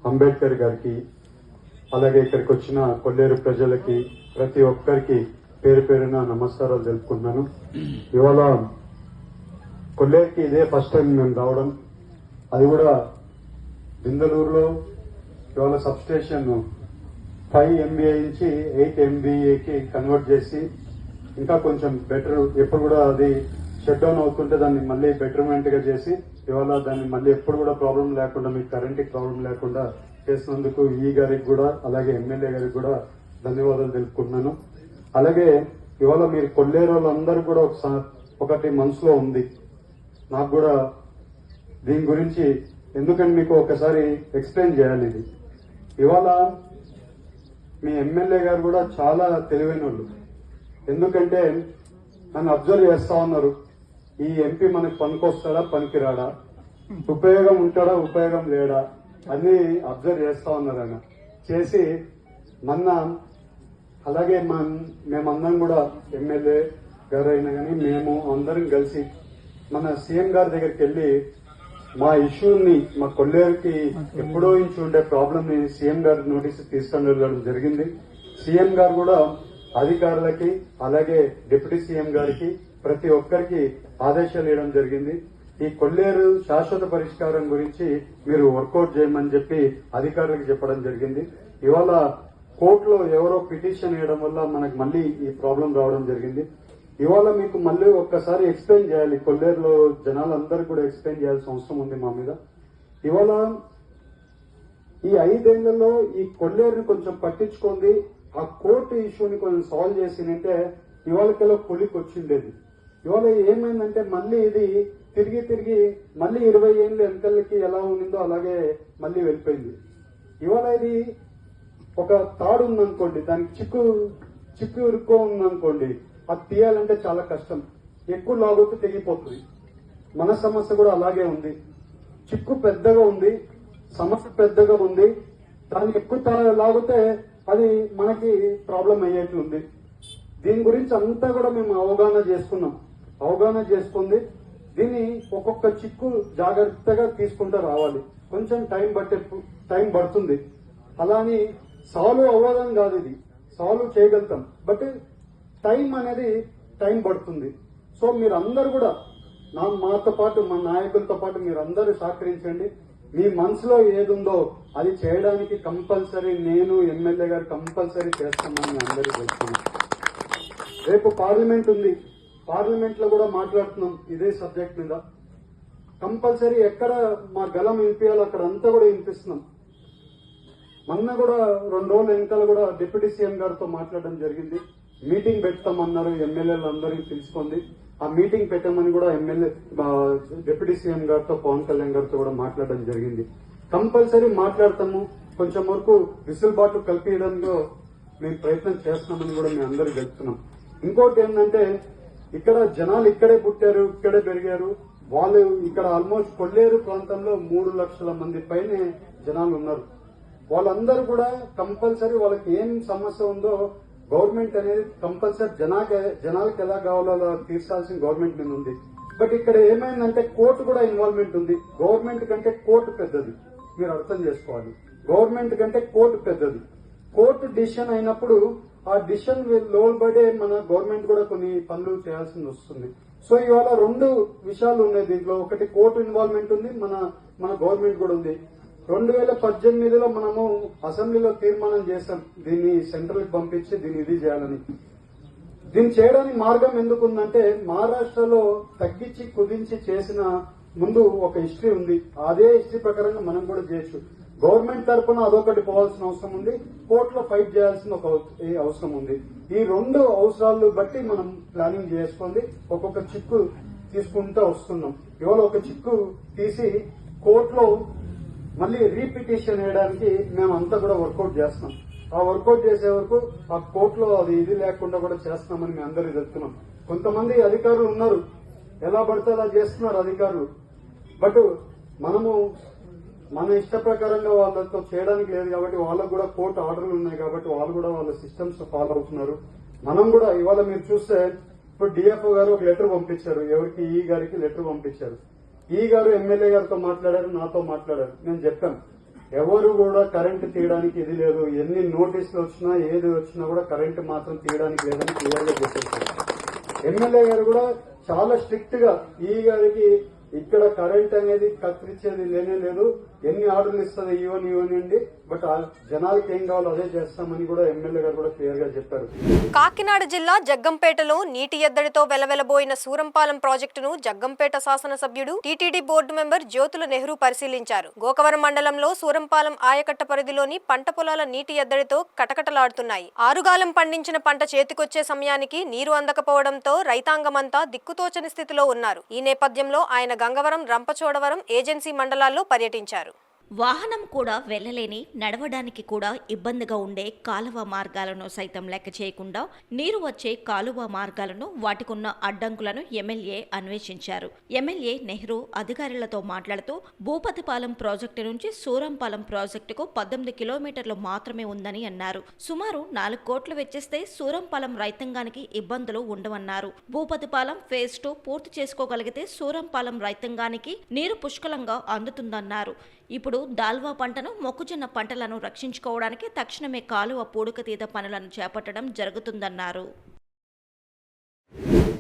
అంబేద్కర్ గారికి, అలాగే ఇక్కడికి వచ్చిన కొల్లేరు ప్రజలకి, ప్రతి ఒక్కరికి పేరు పేరున నమస్కారాలు తెలుపుకుంటున్నాను. ఇవాళ కొల్లేరుకి ఇదే ఫస్ట్ టైం మేము రావడం, అది కూడా బిందలూరులో. ఇవాళ సబ్ స్టేషన్ 5 MVA నుంచి 8 MVAకి కన్వర్ట్ చేసి ఇంకా కొంచెం బెటర్, ఎప్పుడు కూడా అది షట్ డౌన్ అవుతుంటే దాన్ని మళ్ళీ బెటర్మెంట్ గా చేసి ఇవాళ దాన్ని మళ్ళీ ఎప్పుడు కూడా ప్రాబ్లం లేకుండా, మీకు కరెంట్కి ప్రాబ్లం లేకుండా చేసినందుకు ఈ గారికి కూడా, అలాగే ఎమ్మెల్యే గారికి కూడా ధన్యవాదాలు తెలుపుకుంటున్నాను. అలాగే ఇవాళ మీరు కొల్లేరు వాళ్ళందరూ కూడా ఒకటి మనసులో ఉంది, నాకు కూడా దీని గురించి ఎందుకంటే మీకు ఒకసారి ఎక్స్ప్లెయిన్ చేయాలి. ఇది ఇవాళ మీ ఎమ్మెల్యే గారు కూడా చాలా తెలివైన వాళ్ళు, ఎందుకంటే నన్ను అబ్జర్వ్ చేస్తా ఉన్నారు, ఈ ఎంపీ మనకి పనికొస్తాడా పనికిరాడా, ఉపయోగం ఉంటాడా ఉపయోగం లేడా అన్ని అబ్జర్వ్ చేస్తా ఉన్నారు. ఆయన చేసి మొన్న అలాగే మేమందరం కూడా ఎమ్మెల్యే గారు అయినా కానీ మేము అందరం కలిసి మన సీఎం గారి దగ్గరికి వెళ్లి మా ఇష్యూని, మా కొల్లేరుకి ఎప్పుడో నుంచి ఉండే ప్రాబ్లం ని సీఎం గారి నోటీస్ తీసుకొని వెళ్ళడం జరిగింది. సీఎం గారు కూడా అధికారులకి అలాగే డిప్యూటీ సీఎం గారికి ప్రతి ఒక్కరికి ఆదేశాలు ఇవ్వడం జరిగింది. ఈ కొల్లేరు శాశ్వత పరిష్కారం గురించి మీరు వర్కౌట్ చేయమని చెప్పి అధికారులకు చెప్పడం జరిగింది. ఇవాళ కోర్టులో ఎవరో పిటిషన్ వేయడం వల్ల మనకు మళ్ళీ ఈ ప్రాబ్లం రావడం జరిగింది. ఇవాళ మీకు మళ్ళీ ఒక్కసారి ఎక్స్ప్లెయిన్ చేయాలి, కొల్లేరులో జనాలందరూ కూడా ఎక్స్ప్లెయిన్ చేయాల్సిన అవసరం ఉంది మా మీద. ఇవాళ ఈ 5 ఏళ్లలో ఈ కొల్లేరుని కొంచెం పట్టించుకుంది, ఆ కోర్టు ఇష్యూని కొంచెం సాల్వ్ చేసిందంటే ఇవాళకెలా కొలికి వచ్చిండేది. ఇవాళ ఏమైందంటే మళ్ళీ ఇది తిరిగి మళ్ళీ 20 ఏళ్ళు వెనకలకి ఎలా ఉండిందో అలాగే మళ్ళీ వెళ్ళిపోయింది. ఇవాళ ఇది ఒక తాడు ఉందనుకోండి, దానికి చిక్కు ఇరుక్కో ఉందనుకోండి, అది తీయాలంటే చాలా కష్టం, ఎక్కువ లాగితే తెగిపోతుంది. మన సమస్య కూడా అలాగే ఉంది, చిక్కు పెద్దగా ఉంది, సమస్య పెద్దగా ఉంది, దాన్ని ఎక్కువ లాగితే అది మనకి ప్రాబ్లం అయ్యేట్లు ఉంది. దీని గురించి అంతా కూడా మేము అవగాహన చేసుకుంది. దీన్ని ఒక్కొక్క చిక్కు జాగ్రత్తగా తీసుకుంటూ రావాలి, కొంచెం టైం పడుతుంది. అలాని సాల్వ్ అవ్వదని కాదు, ఇది సాల్వ్ చేయగలుగుతాం, బట్ టైం పడుతుంది. సో మీరందరూ కూడా మాతో పాటు మా నాయకులతో పాటు మీరందరూ సహకరించండి. మీ మనసులో ఏదుందో అది చేయడానికి కంపల్సరీ నేను ఎమ్మెల్యే గారు కంపల్సరీ చేస్తామని అందరూ చెప్తున్నాం. రేపు పార్లమెంట్ ఉంది, పార్లమెంట్ లో కూడా మాట్లాడుతున్నాం ఇదే సబ్జెక్ట్ మీద. కంపల్సరీ ఎక్కడ మా గలం వినిపించాలో అక్కడ అంతా కూడా వినిపిస్తున్నాం. మొన్న కూడా 2 రోజుల వెనకాల కూడా డిప్యూటీ సీఎం గారితో మాట్లాడడం జరిగింది. మీటింగ్ పెడతామన్నారు, ఎమ్మెల్యేలు అందరికీ తెలుసుకుంది. ఆ మీటింగ్ పెట్టమని కూడా డిప్యూటీ సీఎం గారితో పవన్ కళ్యాణ్ గారితో కూడా మాట్లాడడం జరిగింది. కంపల్సరీ మాట్లాడతాము, కొంచెం వరకు విసులుబాటు కల్పించడంలో మేము ప్రయత్నం చేస్తున్నామని కూడా మేము అందరూ చెప్తున్నాం. ఇంకోటి ఏంటంటే ఇక్కడ జనాలు ఇక్కడే పుట్టారు, ఇక్కడే పెరిగారు. వాళ్ళు ఇక్కడ ఆల్మోస్ట్ కొల్లేరు ప్రాంతంలో 3 లక్షల మంది పైనే జనాలు ఉన్నారు. వాళ్ళందరూ కూడా కంపల్సరీ వాళ్ళకి ఏం సమస్య ఉందో గవర్నమెంట్ అనేది కంపల్సరీ జనాలకు ఎలా కావాలో అలా తీర్చాల్సిన గవర్నమెంట్ మీద ఉంది. బట్ ఇక్కడ ఏమైందంటే కోర్టు కూడా ఇన్వాల్వ్మెంట్ ఉంది. గవర్నమెంట్ కంటే కోర్టు పెద్దది, మీరు అర్థం చేసుకోవాలి. గవర్నమెంట్ కంటే కోర్టు పెద్దది. కోర్టు డిసిషన్ అయినప్పుడు ఆ డిసిషన్ లోబడే మన గవర్నమెంట్ కూడా కొన్ని పనులు చేయాల్సి వస్తుంది. సో ఇవాళ 2 విషయాలు ఉన్నాయి దీంట్లో. ఒకటి కోర్టు ఇన్వాల్వ్మెంట్ ఉంది, మన గవర్నమెంట్ కూడా ఉంది. 2018లో మనము అసెంబ్లీలో తీర్మానం చేశాం, దీన్ని సెంట్రల్ కి పంపించి దీన్ని ఇది చేయాలని. దీన్ని చేయడానికి మార్గం ఎందుకుందంటే మహారాష్ట్రలో తగ్గించి కుదించి చేసిన ముందు ఒక హిస్టరీ ఉంది. అదే హిస్టరీ ప్రకారంగా మనం కూడా చేయొచ్చు. గవర్నమెంట్ తరఫున అదొకటి పోవాల్సిన అవసరం ఉంది, కోర్టులో ఫైట్ చేయాల్సిన ఒక అవసరం ఉంది. ఈ 2 అవసరాలు బట్టి మనం ప్లానింగ్ చేసుకుంది ఒక్కొక్క చిక్కు తీసుకుంటూ వస్తున్నాం. ఇవాళ ఒక చిక్కు తీసి కోర్టులో మళ్ళీ రీపిటిషన్ వేయడానికి మేమంతా కూడా వర్కౌట్ చేస్తున్నాం. ఆ వర్కౌట్ చేసే వరకు ఆ కోర్టులో అది ఇది లేకుండా కూడా చేస్తున్నామని మేము అందరూ చెప్తున్నాం. కొంతమంది అధికారులు ఉన్నారు, ఎలా పడితే అలా చేస్తున్నారు అధికారులు. బట్ మనము మన ఇష్ట ప్రకారంగా వాళ్ళతో చేయడానికి లేదు కాబట్టి వాళ్ళకు కూడా కోర్టు ఆర్డర్లు ఉన్నాయి కాబట్టి వాళ్ళు కూడా వాళ్ళ సిస్టమ్స్ ఫాలో అవుతున్నారు. మనం కూడా ఇవాళ మీరు చూస్తే ఇప్పుడు డిఎఫ్ఓ గారు ఒక లెటర్ పంపించారు, ఎవరికి ఈ గారికి లెటర్ పంపించారు. ఈ గారు ఎమ్మెల్యే గారితో మాట్లాడారు, నాతో మాట్లాడారు. నేను చెప్పాను, ఎవరు కూడా కరెంటు తీయడానికి ఇది లేదు, ఎన్ని నోటీసులు వచ్చినా ఏది వచ్చినా కూడా కరెంటు మాత్రం తీయడానికి లేదని క్లియర్ గా చెప్పేశారు. ఎమ్మెల్యే గారు కూడా చాలా స్ట్రిక్ట్ గా ఈ గారికి ఇక్కడ కరెంట్ అనేది కత్తిరించేది లేనే లేదు, ఎన్ని ఆర్డర్లు ఇస్తుంది ఇవ్వనివ్వనండి, బట్ జనాలకి ఏం కావాలో అదే చేస్తామని కూడా ఎమ్మెల్యే గారు కూడా క్లియర్ గా చెప్పారు. కాకినాడ జిల్లా జగ్గంపేటలో నీటి ఎద్దడితో వెలవెలబోయిన సూరంపాలెం ప్రాజెక్టును జగ్గంపేట శాసనసభ్యుడు TTD board member Jyothula Nehru పరిశీలించారు. గోకవరం మండలంలో సూరంపాలెం ఆయకట్ట పరిధిలోని పంట పొలాల నీటి ఎద్దడితో కటకటలాడుతున్నాయి. ఆరుగాలం పండించిన పంట చేతికొచ్చే సమయానికి నీరు అందకపోవడంతో రైతాంగమంతా దిక్కుతోచని స్థితిలో ఉన్నారు. ఈ నేపథ్యంలో ఆయన గంగవరం, రంపచోడవరం ఏజెన్సీ మండలాల్లో పర్యటించారు. వాహనం కూడా వెళ్లలేని, నడవడానికి కూడా ఇబ్బందిగా ఉండే కాలువ మార్గాలను సైతం లెక్క చేయకుండా నీరు వచ్చే కాలువ మార్గాలను, వాటికున్న అడ్డంకులను ఎమ్మెల్యే అన్వేషించారు. ఎమ్మెల్యే నెహ్రూ అధికారులతో మాట్లాడుతూ భూపతిపాలెం ప్రాజెక్టు నుంచి సూరంపాలెం ప్రాజెక్టుకు 18 కిలోమీటర్లు మాత్రమే ఉందని అన్నారు. సుమారు 4 కోట్లు వెచ్చిస్తే సూరంపాలెం రైతాంగానికి ఇబ్బందులు ఉండవన్నారు. భూపతిపాలెం ఫేజ్ 2 పూర్తి చేసుకోగలిగితే సూరంపాలెం రైతాంగానికి నీరు పుష్కలంగా అందుతుందన్నారు. ఇప్పుడు దాల్వా పంటను, మొక్కజొన్న పంటలను రక్షించుకోవడానికి తక్షణమే కాలువ పూడికతీత పనులను చేపట్టడం జరుగుతుందన్నారు.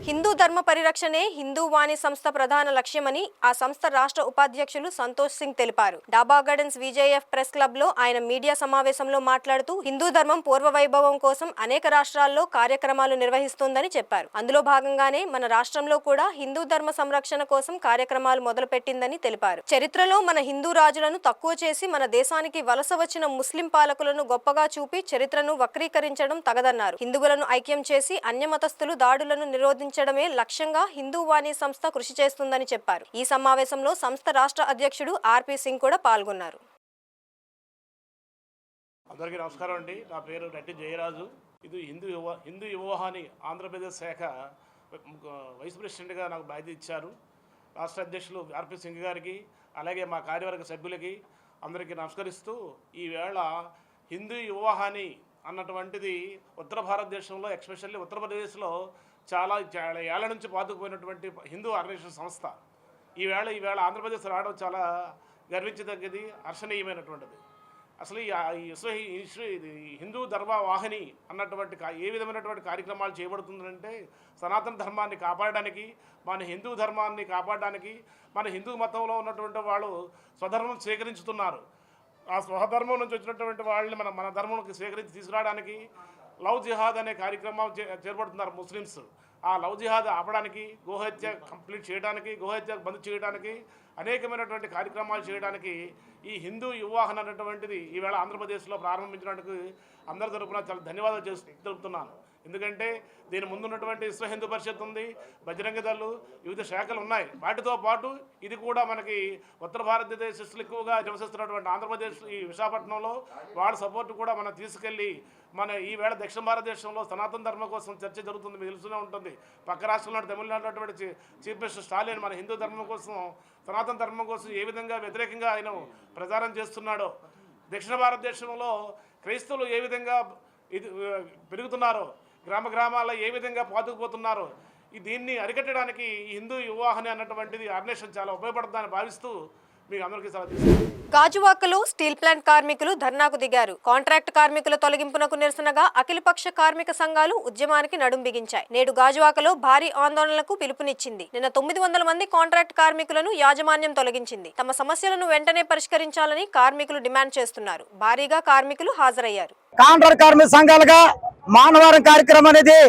హిందూ ధర్మ పరిరక్షణే హిందూ వాణి సంస్థ ప్రధాన లక్ష్యమని ఆ సంస్థ రాష్ట్ర ఉపాధ్యక్షులు సంతోష్ సింగ్ తెలిపారు. డాబా గార్డెన్స్ విజేఎఫ్ ప్రెస్ క్లబ్ లో ఆయన మీడియా సమావేశంలో మాట్లాడుతూ హిందూ ధర్మం పూర్వ వైభవం కోసం అనేక రాష్ట్రాల్లో కార్యక్రమాలు నిర్వహిస్తోందని చెప్పారు. అందులో భాగంగానే మన రాష్ట్రంలో కూడా హిందూ ధర్మ సంరక్షణ కోసం కార్యక్రమాలు మొదలుపెట్టిందని తెలిపారు. చరిత్రలో మన హిందూ రాజులను తక్కువ చేసి మన దేశానికి వలస వచ్చిన ముస్లిం పాలకులను గొప్పగా చూపి చరిత్రను వక్రీకరించడం తగదన్నారు. హిందువులను ఐక్యం చేసి అన్యమతస్థులు దాడులను నిరోధించడమే లక్ష్యంగా హిందూ వాణి సంస్థ కృషి చేస్తుందని చెప్పారు. ఈ సమావేశంలో సంస్థ రాష్ట్ర అధ్యక్షుడు ఆర్పి సింగ్ కూడా పాల్గొన్నారు. అందరికీ నమస్కారం అండి. నా పేరు రెడ్డి జయరాజు. ఇది హిందూ యువవాహిని ఆంధ్రప్రదేశ్ శాఖ వైస్ ప్రెసిడెంట్గా నాకు బాధ్యత ఇచ్చారు. రాష్ట్ర అధ్యక్షులు ఆర్పి సింగ్ గారికి, అలాగే మా కార్యవర్గ సభ్యులకి అందరికీ నమస్కరిస్తూ, ఈవేళ హిందూ యువవాహిని అన్నటువంటిది ఉత్తర భారతదేశంలో, ఎస్పెషల్లీ ఉత్తరప్రదేశ్లో చాలా ఏళ్ల నుంచి పాతుకుపోయినటువంటి హిందూ ఆర్గనైజేషన్ సంస్థ ఈవేళ ఆంధ్రప్రదేశ్ రావడం చాలా గర్వించదగ్గది, హర్షణీయమైనటువంటిది. అసలు ఈ హిందూ ధర్మ వాహిని అన్నటువంటి ఏ విధమైనటువంటి కార్యక్రమాలు చేయబడుతుందంటే సనాతన ధర్మాన్ని కాపాడడానికి, మన హిందూ ధర్మాన్ని కాపాడడానికి, మన హిందూ మతంలో ఉన్నటువంటి వాళ్ళు స్వధర్మం స్వీకరించుతున్నారు. ఆ స్వధర్మం నుంచి వచ్చినటువంటి వాళ్ళని మన ధర్మంకి స్వీకరించి తీసుకురావడానికి లవ్ జిహాద్ అనే కార్యక్రమం చేపడుతున్నారు ముస్లిమ్స్. ఆ లవ్ జిహాద్ ఆపడానికి, గోహత్య కంప్లీట్ చేయడానికి, గోహత్య బంద్ చేయడానికి, అనేకమైనటువంటి కార్యక్రమాలు చేయడానికి ఈ హిందూ యువవాహన అనేటువంటిది ఈవేళ ఆంధ్రప్రదేశ్లో ప్రారంభించినందుకు అందరి తరపున చాలా ధన్యవాదాలు తెలుపుతున్నాను. ఎందుకంటే దీని ముందున్నటువంటి విశ్వ హిందూ పరిషత్ ఉంది, బజరంగ దళ్, వివిధ శాఖలు ఉన్నాయి. వాటితో పాటు ఇది కూడా మనకి ఉత్తర భారతదేశస్తులు ఎక్కువగా నివసిస్తున్నటువంటి ఆంధ్రప్రదేశ్ ఈ విశాఖపట్నంలో వాళ్ళ సపోర్ట్ కూడా మనం తీసుకెళ్ళి మన ఈవేళ దక్షిణ భారతదేశంలో సనాతన ధర్మం కోసం చర్చ జరుగుతుంది. మీకు తెలుస్తూనే ఉంటుంది. పక్క రాష్ట్రంలో తమిళనాడు అటువంటి చీఫ్ మినిస్టర్ స్టాలిన్ మన హిందూ ధర్మం కోసం, సనాతన ధర్మం కోసం ఏ విధంగా వ్యతిరేకంగా ఆయన ప్రచారం చేస్తున్నాడో, దక్షిణ భారతదేశంలో క్రైస్తవులు ఏ విధంగా ఇది పెరుగుతున్నారో, గ్రామాల్లో ఏ విధంగా పాతుకుపోతున్నారో, దీన్ని అరికట్టడానికి ఈ హిందూ యువవాహిని అన్నటువంటిది ఆర్గనైజేషన్ చాలా ఉపయోగపడుతుందని భావిస్తూ మీకు అందరికీ సలహా. గాజువాకలో స్టీల్ ప్లాంట్ కార్మికులు ధర్నాకు దిగారు. కాంట్రాక్ట్ కార్మికుల తొలగింపునకు నిరసనగా అఖిలపక్ష కార్మిక సంఘాలు ఉద్యమానికి నడుం బిగించాయి. నేడు గాజువాకలో భారీ ఆందోళనలకు పిలుపునిచ్చింది. నిన్న 900 మంది కాంట్రాక్ట్ కార్మికులను యాజమాన్యం తొలగించింది. తమ సమస్యలను వెంటనే పరిష్కరించాలని కార్మికులు డిమాండ్ చేస్తున్నారు. భారీగా కార్మికులు హాజరయ్యారు. కాంట్రాక్ట్ కార్మిక సంఘాలుగా మానవారం కార్యక్రమం అనేది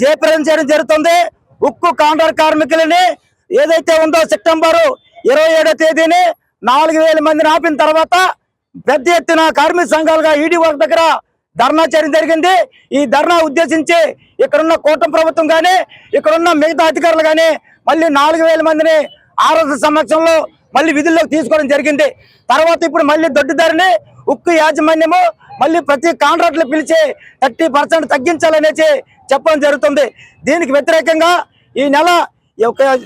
జయప్రదం చేయడం జరుగుతుంది. ఉక్కు కాంట్రాక్ట్ కార్మికులని ఏదైతే ఉందో సెప్టెంబర్ 27వ తేదీని 4000 మందిని ఆపిన తర్వాత పెద్ద ఎత్తున కార్మిక సంఘాలుగా ఈడీ వర్క్ దగ్గర ధర్నా చేయడం జరిగింది. ఈ ధర్నా ఉద్దేశించి ఇక్కడున్న కూటమి ప్రభుత్వం కానీ, ఇక్కడున్న మిగతా అధికారులు కానీ మళ్ళీ 4000 మందిని ఆర్ఎస్ సమక్షంలో మళ్ళీ విధుల్లోకి తీసుకోవడం జరిగింది. తర్వాత ఇప్పుడు మళ్ళీ దొడ్డిదారిని ఉక్కు యాజమాన్యము మళ్ళీ ప్రతి కాంట్రాక్టులు పిలిచి 30% తగ్గించాలనేసి చెప్పడం జరుగుతుంది. దీనికి వ్యతిరేకంగా ఈ నెల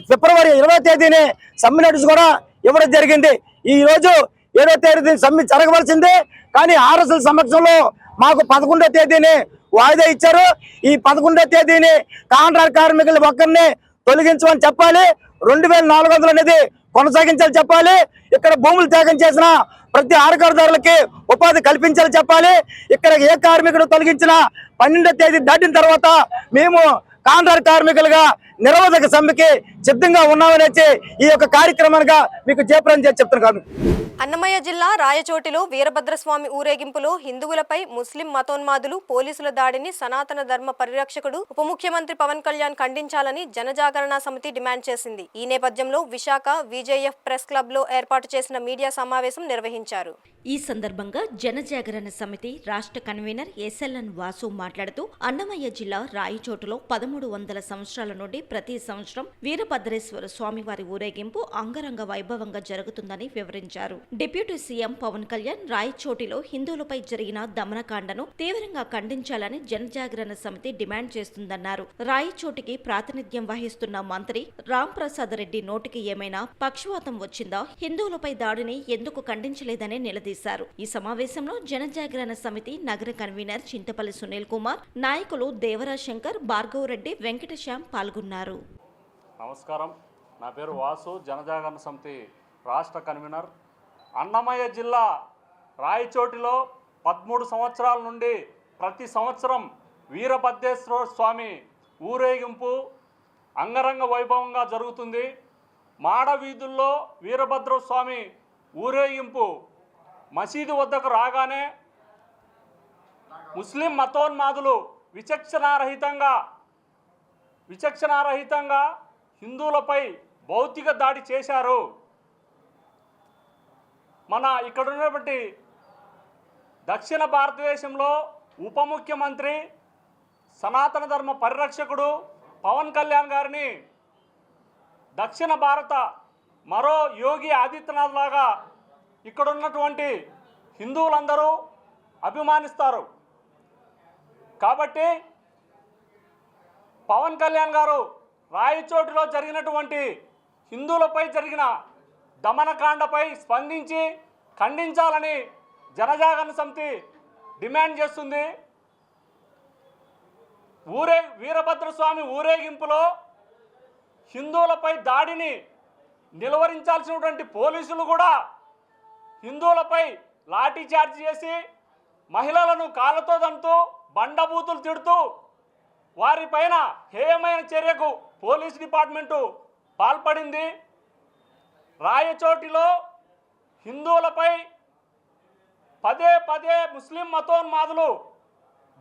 ఫిబ్రవరి 20వ తేదీని సమ్మె నోటీసు కూడా ఇవ్వడం జరిగింది. ఈ రోజు 7వ తేదీ సమ్మె జరగవలసిందే, కానీ ఆర్ఎస్ఎల్ సమక్షంలో మాకు 11వ తేదీని వాయిదా ఇచ్చారు. ఈ 11వ తేదీని కాంట్రాక్ట్ కార్మికులు ఒక్కరిని తొలగించమని చెప్పాలి. 2400 అనేది కొనసాగించాలి చెప్పాలి. ఇక్కడ భూములు త్యాగం చేసిన ప్రతి ఆడగారుదారులకి ఉపాధి కల్పించాలి చెప్పాలి. ఇక్కడ ఏ కార్మికుడు తొలగించినా 12వ తేదీ దాటిన తర్వాత మేము కాంట్రాక్ట్ కార్మికులుగా నిరవధిక సమ్మెకి సిద్ధంగా ఉన్నామని ఈ యొక్క కార్యక్రమానికి మీకు జయప్రదం చేసి చెప్తున్నాను. అన్నమయ్య జిల్లా రాయచోటిలో వీరభద్రస్వామి ఊరేగింపులో హిందువులపై ముస్లిం మతోన్మాదులు పోలీసుల దాడిని సనాతన ధర్మ పరిరక్షకుడు ఉప ముఖ్యమంత్రి పవన్ కళ్యాణ్ ఖండించాలని జనజాగరణ సమితి డిమాండ్ చేసింది. ఈ నేపథ్యంలో విశాఖ విజేఎఫ్ ప్రెస్ క్లబ్ లో ఏర్పాటు చేసిన మీడియా సమావేశం నిర్వహించారు. ఈ సందర్భంగా జనజాగరణ సమితి రాష్ట్ర కన్వీనర్ ఎస్ఎల్ఎన్ వాసు మాట్లాడుతూ అన్నమయ్య జిల్లా రాయచోటులో 1300 సంవత్సరాల నుండి ప్రతి సంవత్సరం వీరభద్రేశ్వర స్వామివారి ఊరేగింపు అంగరంగ వైభవంగా జరుగుతుందని వివరించారు. డిప్యూటీ సీఎం పవన్ కళ్యాణ్ రాయచోటిలో హిందువులపై జరిగిన దమనకాండను తీవ్రంగా ఖండించాలని జనజాగరణ సమితి డిమాండ్ చేస్తుందన్నారు. రాయచోటికి ప్రాతినిధ్యం వహిస్తున్న మంత్రి రామ్ ప్రసాద్ రెడ్డి నోటికి ఏమైనా పక్షవాతం వచ్చిందా? హిందువులపై దాడిని ఎందుకు ఖండించలేదని నిలదీశారు. ఈ సమావేశంలో జనజాగరణ సమితి నగర కన్వీనర్ చింతపల్లి సునీల్ కుమార్, నాయకులు దేవరాజ్ శంకర్, భార్గవరెడ్డి, వెంకటశ్యామ్ పాల్గొన్నారు. నమస్కారం, నా పేరు వాసు, జనజాగరణ సమితి రాష్ట్ర కన్వీనర్. అన్నమయ్య జిల్లా రాయచోటిలో 13 సంవత్సరాల నుండి ప్రతి సంవత్సరం వీరభద్రేశ్వర స్వామి ఊరేగింపు అంగరంగ వైభవంగా జరుగుతుంది. మాడ వీధుల్లో వీరభద్ర స్వామి ఊరేగింపు మసీదు వద్దకు రాగానే ముస్లిం మతోన్మాదులు విచక్షణారహితంగా హిందువులపై భౌతిక దాడి చేశారు. మన ఇక్కడ ఉన్నటువంటి దక్షిణ భారతదేశంలో ఉప ముఖ్యమంత్రి సనాతన ధర్మ పరిరక్షకుడు పవన్ కళ్యాణ్ గారిని దక్షిణ భారత మరో యోగి ఆదిత్యనాథ్ లాగా ఇక్కడ ఉన్నటువంటి హిందువులందరూ అభిమానిస్తారు. కాబట్టి పవన్ కళ్యాణ్ గారు రాయచోటిలో జరిగినటువంటి హిందువులపై జరిగిన దమనకాండపై స్పందించి ఖండించాలని జనజాగరణ సమితి డిమాండ్ చేస్తుంది. వీరభద్రస్వామి ఊరేగింపులో హిందువులపై దాడిని నిలువరించాల్సినటువంటి పోలీసులు కూడా హిందువులపై లాఠీ చార్జ్ చేసి మహిళలను కాళ్ళతో దంతూ బండబూతులు తిడుతూ వారిపైన హేయమైన చర్యకు పోలీస్ డిపార్ట్మెంటు పాల్పడింది. రాయచోటిలో హిందువులపై పదే పదే ముస్లిం మతోన్మాదులు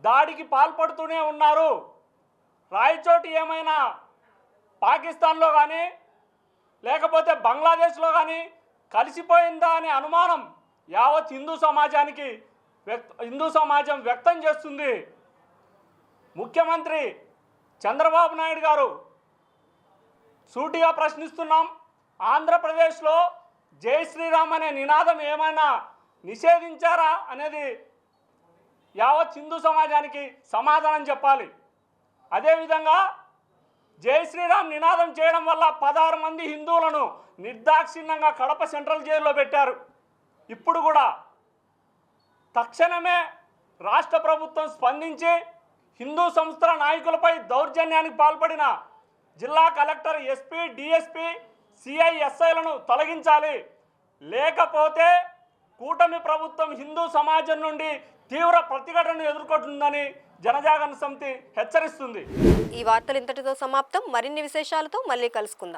దాడికి పాల్పడుతూనే ఉన్నారు. రాయచోటి ఏమైనా పాకిస్తాన్లో కానీ లేకపోతే బంగ్లాదేశ్లో కానీ కలిసిపోయిందా అనే అనుమానం యావత్ హిందూ సమాజం వ్యక్తం చేస్తుంది. ముఖ్యమంత్రి చంద్రబాబు నాయుడు గారు సూటిగా ప్రశ్నిస్తున్నాం, ఆంధ్రప్రదేశ్లో జై శ్రీరామ్ అనే నినాదం ఏమైనా నిషేధించారా అనేది యావత్ హిందూ సమాజానికి సమాధానం చెప్పాలి. అదేవిధంగా జై శ్రీరామ్ నినాదం చేయడం వల్ల 16 మంది హిందువులను నిర్దాక్షిణ్యంగా కడప సెంట్రల్ జైల్లో పెట్టారు. ఇప్పుడు కూడా తక్షణమే రాష్ట్ర ప్రభుత్వం స్పందించి హిందూ సంస్థల నాయకులపై దౌర్జన్యానికి పాల్పడిన జిల్లా కలెక్టర్, ఎస్పీ, డిఎస్పీ, సిఐ, ఎస్ఐలను తొలగించాలి. లేకపోతే కూటమి ప్రభుత్వం హిందూ సమాజం నుండి తీవ్ర ప్రతిఘటనను ఎదుర్కొంటుందని జనజాగరణ సమితి హెచ్చరిస్తుంది. ఈ వార్తలు ఇంతటితో సమాప్తం. మరిన్ని విశేషాలతో మళ్ళీ కలుసుకుందాం.